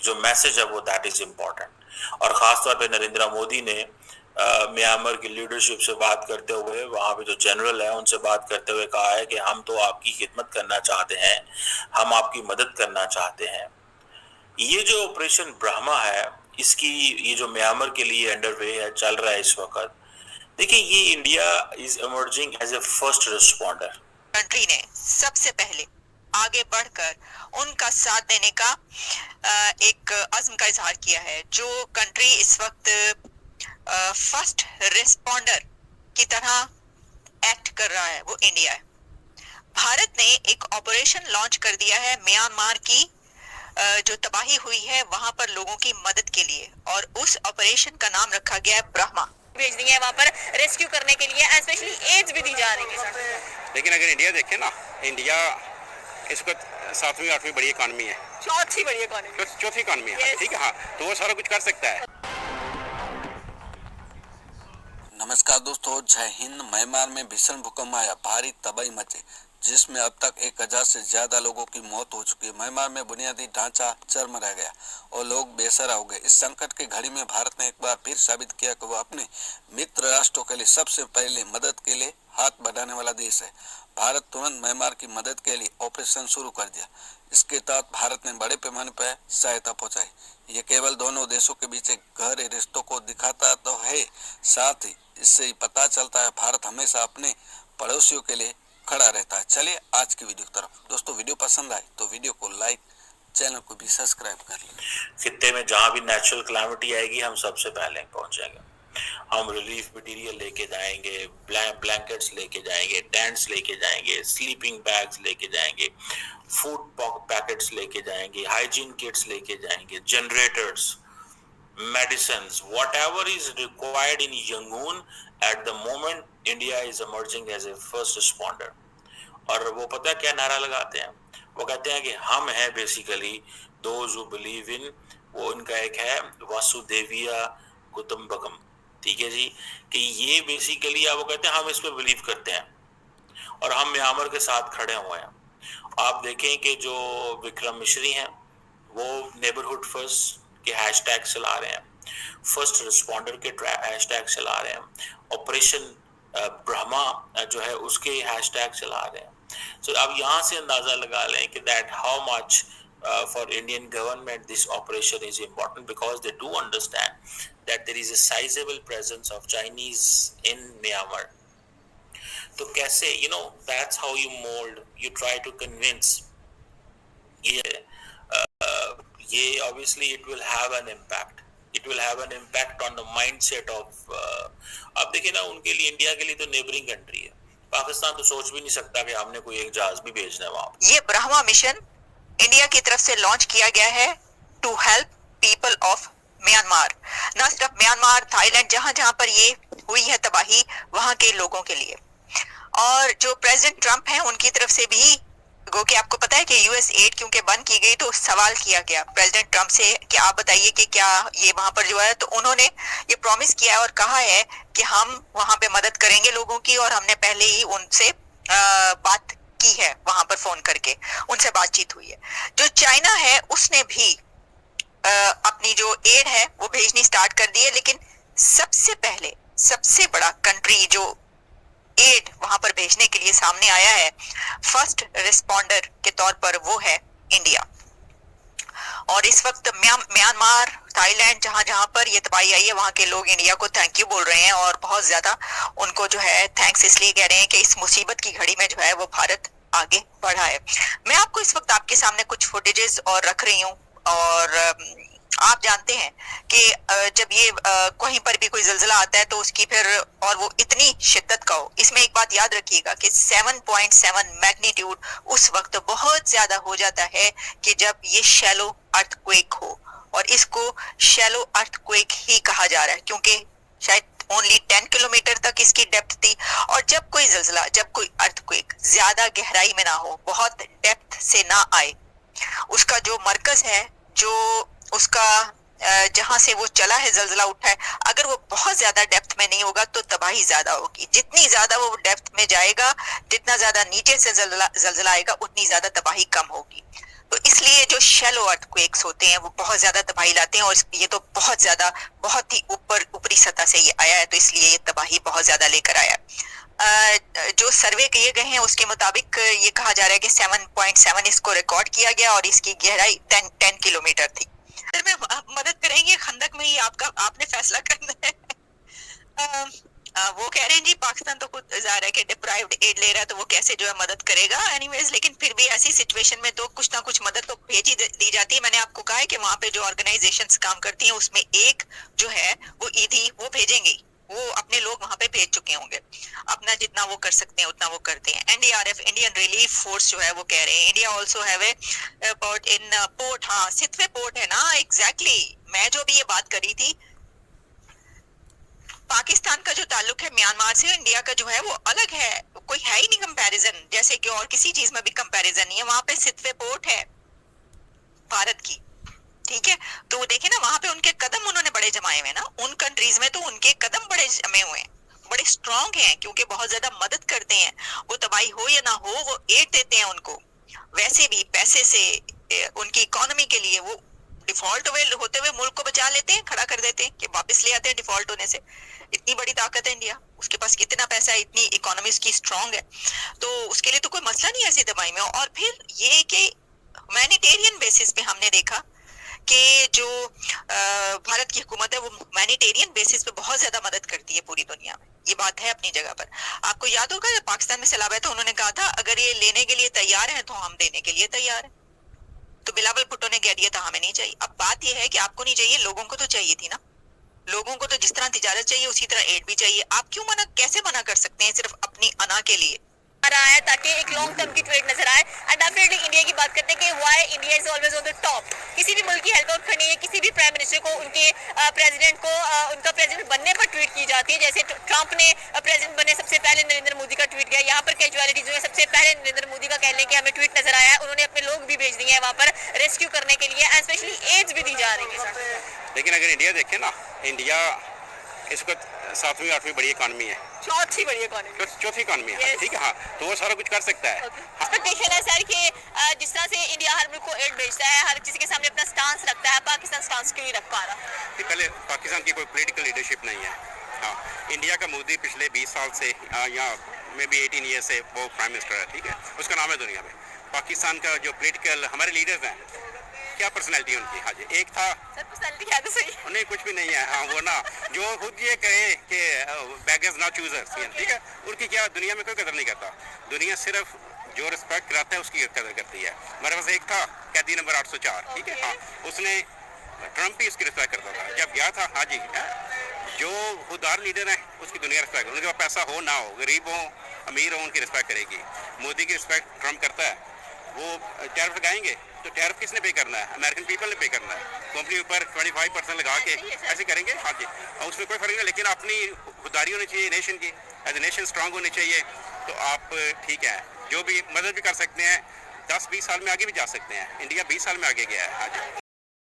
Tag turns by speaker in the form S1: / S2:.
S1: जो मैसेज है वो दैट इज इम्पोर्टेंट। और खासतौर पे नरेंद्र मोदी ने म्यांमार की लीडरशिप से बात करते हुए, वहां पे जो जनरल है उनसे बात करते हुए कहा है कि हम तो आपकी खिदमत करना चाहते हैं, हम आपकी मदद करना चाहते हैं। ये जो ऑपरेशन ब्रह्मा है, इसकी ये जो म्यांमार के लिए अंडरवे है, चल रहा है इस वक्त, देखिए ये India is emerging as a first responder.
S2: Country ने सबसे पहले आगे बढ़कर उनका साथ देने का एक अज़्म का इजहार किया है। जो कंट्री इस वक्त फर्स्ट रिस्पॉन्डर की तरह एक्ट कर रहा है वो इंडिया है। भारत ने एक ऑपरेशन लॉन्च कर दिया है म्यांमार की जो तबाही हुई है वहां पर लोगों की मदद के लिए, और उस ऑपरेशन का नाम रखा गया है ब्रह्मा।
S3: भेज दी है वहां पर रेस्क्यू करने के लिए, स्पेशली एड्स भी दी जा रही है।
S4: लेकिन अगर इंडिया देखें ना, इंडिया इस वक्त 7वीं 8वीं बड़ी इकॉनमी है,
S3: चौथी बड़ी इकॉनमी,
S4: चौथी इकॉनमी है, ठीक है। हाँ, तो वो सारा कुछ कर सकता है।
S5: नमस्कार दोस्तों, जय हिंद। म्यांमार में भीषण भूकंप आया, भारी तबाही मची, जिसमें अब तक 1000 से ज्यादा लोगों की मौत हो चुकी है। म्यांमार में बुनियादी ढांचा चरमरा गया और लोग बेसहारा हो गए। इस संकट की घड़ी में भारत ने एक बार फिर साबित किया कि वह अपने मित्र राष्ट्रों के लिए सबसे पहले मदद के लिए हाथ बढ़ाने वाला देश है। भारत तुरंत म्यांमार की मदद के लिए ऑपरेशन शुरू कर दिया। इसके तहत भारत ने बड़े पैमाने पर सहायता पहुंचाई। ये केवल दोनों देशों के बीच एक गहरे रिश्तों को दिखाता तो है, साथ ही इससे पता चलता है भारत हमेशा अपने पड़ोसियों के लिए खड़ा रहता है। चलिए आज की वीडियो की तरफ। दोस्तों, वीडियो पसंद आए तो वीडियो को लाइक, चैनल को भी सब्सक्राइब कर लें।
S1: खित्ते में जहां भी नेचुरल कैलामिटी आएगी, हम सबसे पहले पहुंचेंगे। हम रिलीफ मटेरियल लेके जाएंगे, ब्लैंकेट्स लेके जाएंगे, टेंट्स लेके जाएंगे, स्लीपिंग बैग्स लेके जाएंगे, फूड पैकेट्स लेके जाएंगे, हाइजीन किट्स लेके जाएंगे, generators, medicines, whatever is required in Yangon at the moment, India is emerging as a first responder। और वो पता क्या नारा लगाते हैं? वो कहते हैं कि हम हैं basically those who believe in, वो उनका एक है वासुदेविया कुटुंबकम, ठीक है जी, कि ये बेसिकली वो कहते हैं हम इस पे बिलीव करते हैं और हम म्यांमार के साथ खड़े हुए हैं। आप देखें कि जो विक्रम मिश्री हैं वो नेबरहुड फर्स्ट के हैशटैग चला रहे हैं, फर्स्ट रिस्पॉन्डर के हैशटैग चला रहे हैं, ऑपरेशन ब्रह्मा जो है उसके हैशटैग चला रहे हैं। सो अब यहाँ से अंदाजा लगा लें कि that how much for Indian government this operation is important, because they do understand that there is a sizable presence of Chinese in Myanmar। तो कैसे, that's how you mold, you try to convince। ये obviously it will have an impact, it will have an impact on the mindset of अब देखिए ना, उनके लिए, India के लिए तो नेबरिंग कंट्री है, पाकिस्तान तो सोच भी नहीं सकता कि हमने कोई एक जहाज भी भेजना है वहां।
S2: ये ब्रह्मा मिशन इंडिया की तरफ से लॉन्च किया गया है to help people of Myanmar. न सिर्फ म्यांमार, थाईलैंड, जहां जहां पर ये हुई है तबाही, वहां के लोगों के लिए। और जो प्रेसिडेंट ट्रंप हैं उनकी तरफ से भी, गो कि आपको पता है कि यूएस एड क्योंकि बंद की गई, तो सवाल किया गया प्रेसिडेंट ट्रंप से कि आप बताइए कि क्या ये वहां पर जो है, तो उन्होंने ये प्रॉमिस किया और कहा है कि हम वहां पे मदद करेंगे लोगों की, और हमने पहले ही उनसे बात की है, वहां पर फोन करके उनसे बातचीत हुई है। जो चाइना है उसने भी अपनी जो एड है वो भेजनी स्टार्ट कर दी है, लेकिन सबसे पहले सबसे बड़ा कंट्री जो एड वहां पर भेजने के लिए सामने आया है फर्स्ट रिस्पॉन्डर के तौर पर, वो है इंडिया। और इस वक्त म्यांमार, थाईलैंड, जहां जहां पर ये तबाही आई है, वहां के लोग इंडिया को थैंक यू बोल रहे हैं, और बहुत ज्यादा उनको जो है थैंक्स इसलिए कह रहे हैं कि इस मुसीबत की घड़ी में जो है वो भारत आगे बढ़ा है। मैं आपको इस वक्त आपके सामने कुछ फुटेजेस और रख रही हूँ, और आप जानते हैं कि जब ये कहीं पर भी कोई जल्जला आता है तो उसकी फिर, और वो इतनी शिद्दत का हो, इसमें एक बात याद रखिएगा कि 7.7 मैग्नीट्यूड उस वक्त बहुत ज्यादा हो जाता है कि जब ये शैलो अर्थक्वेक हो, और इसको शैलो अर्थक्वेक ही कहा जा रहा है क्योंकि शायद ओनली 10 किलोमीटर तक इसकी डेप्थ थी। और जब कोई जल्जला, जब कोई अर्थक्वेक ज्यादा गहराई में ना हो, बहुत डेप्थ से ना आए, उसका जो मरकज है, जो उसका जहां से वो चला है, जल्जला उठा है, अगर वो बहुत ज्यादा डेप्थ में नहीं होगा तो तबाही ज्यादा होगी। जितनी ज्यादा वो डेप्थ में जाएगा, जितना ज्यादा नीचे से जल्जला आएगा, उतनी ज्यादा तबाही कम होगी। तो इसलिए जो शैलो अर्थक्वेक्स होते हैं वो बहुत ज्यादा तबाही लाते हैं, और ये तो बहुत ज्यादा, बहुत ही ऊपरी सतह से ये आया है, तो इसलिए ये तबाही बहुत ज्यादा लेकर आया। जो सर्वे किए गए हैं उसके मुताबिक ये कहा जा रहा है कि 7.7 इसको रिकॉर्ड किया गया और इसकी गहराई 10 किलोमीटर थी। में मदद करेंगे खंदक में ही आपने फैसला करना है। वो कह रहे हैं जी पाकिस्तान तो खुद ज़ाहिर है कि डिप्राइव्ड एड ले रहा है, तो वो कैसे जो है मदद करेगा। एनीवेज, लेकिन फिर भी ऐसी सिचुएशन में तो कुछ ना कुछ मदद तो भेज ही दी जाती है। मैंने आपको कहा है कि वहाँ पे जो ऑर्गेनाइजेशंस काम करती हैं उसमें एक जो है वो ईदी वो भेजेंगे, वो अपने लोग वहाँ पे भेज चुके होंगे, अपना जितना वो कर सकते हैं उतना वो करते हैं। एनडीआरएफ, इंडियन रिलीफ फोर्स जो है वो कह रहे हैं India also have a port in port, हाँ सितवे पोर्ट है ना, एग्जैक्टली मैं जो भी ये बात करी थी, पाकिस्तान का जो ताल्लुक है म्यांमार से इंडिया का जो है वो अलग है, कोई है ही नहीं कंपैरिजन, जैसे कि और किसी चीज में भी कंपैरिजन नहीं है। वहां पे सितवे पोर्ट है भारत की, ठीक है, तो वो देखे ना वहां पे उनके कदम उन्होंने बड़े जमाए हुए ना, उन कंट्रीज में तो उनके कदम बड़े जमे हुए हैं, बड़े स्ट्रांग हैं, क्योंकि बहुत ज्यादा मदद करते हैं। वो तबाही हो या ना हो वो एड देते हैं उनको, वैसे भी पैसे से उनकी इकोनॉमी के लिए वो डिफॉल्ट होते हुए मुल्क को बचा लेते हैं, खड़ा कर देते हैं कि वापस ले आते हैं डिफॉल्ट होने से। इतनी बड़ी ताकत है इंडिया, उसके पास कितना पैसा है, इतनी इकोनॉमी उसकी स्ट्रांग है, तो उसके लिए तो कोई मसला नहीं है ऐसी दवाई में। और फिर ये कि ह्यूमैनिटेरियन बेसिस पे हमने देखा कि जो भारत की हुकूमत है वो ह्यूमैनिटेरियन बेसिस पे बहुत ज्यादा मदद करती है पूरी दुनिया में, ये बात है अपनी जगह पर। आपको याद होगा जब पाकिस्तान में सैलाब आया तो उन्होंने कहा था अगर ये लेने के लिए तैयार है तो हम देने के लिए तैयार है, तो बिलावल भुट्टो ने कह दिया था हमें नहीं चाहिए। अब बात यह है कि आपको नहीं चाहिए, लोगों को तो चाहिए थी ना, लोगों को तो जिस तरह तिजारत चाहिए उसी तरह एड भी चाहिए। आप क्यों कैसे मना कर सकते हैं सिर्फ अपनी अना के लिए
S3: रहा है ताकि एक लॉन्ग टर्म की ट्रेड नजर आए। एंड डेफिनेटली इंडिया की बात करते हैं कि why India is always on the top. किसी भी मुल्क की हेल्प आउट करनी है, किसी भी प्राइम मिनिस्टर को उनके प्रेसिडेंट को उनका प्रेसिडेंट बनने पर ट्वीट की जाती है। जैसे ट्रंप ने प्रेसिडेंट बने सबसे पहले नरेंद्र मोदी का ट्वीट गया, यहाँ पर कैजुअलिटी जो है सबसे पहले नरेंद्र मोदी का कह लें कि हमें ट्वीट नजर आया है, उन्होंने अपने लोग भी भेज दिए हैं वहाँ पर रेस्क्यू करने के लिए, एंड स्पेशली एड्स भी दी जा रही है।
S4: लेकिन अगर इंडिया देखें ना, इंडिया इसको 7वीं 8वीं बड़ी इकॉनमी है,
S3: चौथी बड़ी इकॉनमी,
S4: चौथी इकॉनमी है, ठीक है, हाँ, तो वो सारा कुछ कर सकता है।
S3: एक्सपेक्टेशन है सर कि जिस तरह से इंडिया हर मुल्क को एड भेजता है, हर किसी के सामने अपना स्टांस रखता है, पाकिस्तान स्टांस क्यों नहीं रख पा रहा?
S4: पहले पाकिस्तान की कोई पॉलिटिकल लीडरशिप नहीं है। हाँ, इंडिया का मोदी पिछले 20 साल से या मे बी 18 ईयर से वो प्राइम मिनिस्टर है, ठीक है, उसका नाम है दुनिया में। पाकिस्तान का जो पॉलिटिकल हमारे लीडर्स हैं, क्या पर्सनैलिटी उनकी, हाँ जी, एक था
S3: सर पर्सनैलिटी है तो सही
S4: नहीं, कुछ भी नहीं है, हाँ, वो ना जो खुद ये कहे कि बैगर्स ना चूजर्स, ठीक है, उनकी क्या दुनिया में कोई कदर नहीं करता। दुनिया सिर्फ जो रिस्पेक्ट कराता है उसकी कदर करती है। हमारे पास एक था कैदी नंबर 804, ठीक है, हाँ, उसने ट्रंप ही उसकी रिस्पेक्ट करता था जब गया था, हाँ जी, जो खुददार लीडर है उसकी दुनिया रिस्पेक्ट, उनके पास पैसा हो ना हो, गरीब हो अमीर हो, उनकी रिस्पेक्ट करेगी। मोदी की रिस्पेक्ट ट्रंप करता है, वो टैरिफ लगाएंगे तो टैरिफ किसने पे करना है? अमेरिकन पीपल ने पे करना है, कंपनी ऊपर 25% लगा के ऐसे करेंगे, हाँ जी, और उसमें कोई फर्क नहीं। लेकिन अपनी खुददारी होनी चाहिए नेशन की, एज ए नेशन स्ट्रांग होनी चाहिए, तो आप ठीक है, जो भी मदद भी कर सकते हैं, 10-20 साल में आगे भी जा सकते हैं। इंडिया 20 साल में आगे गया है, हाँ जी।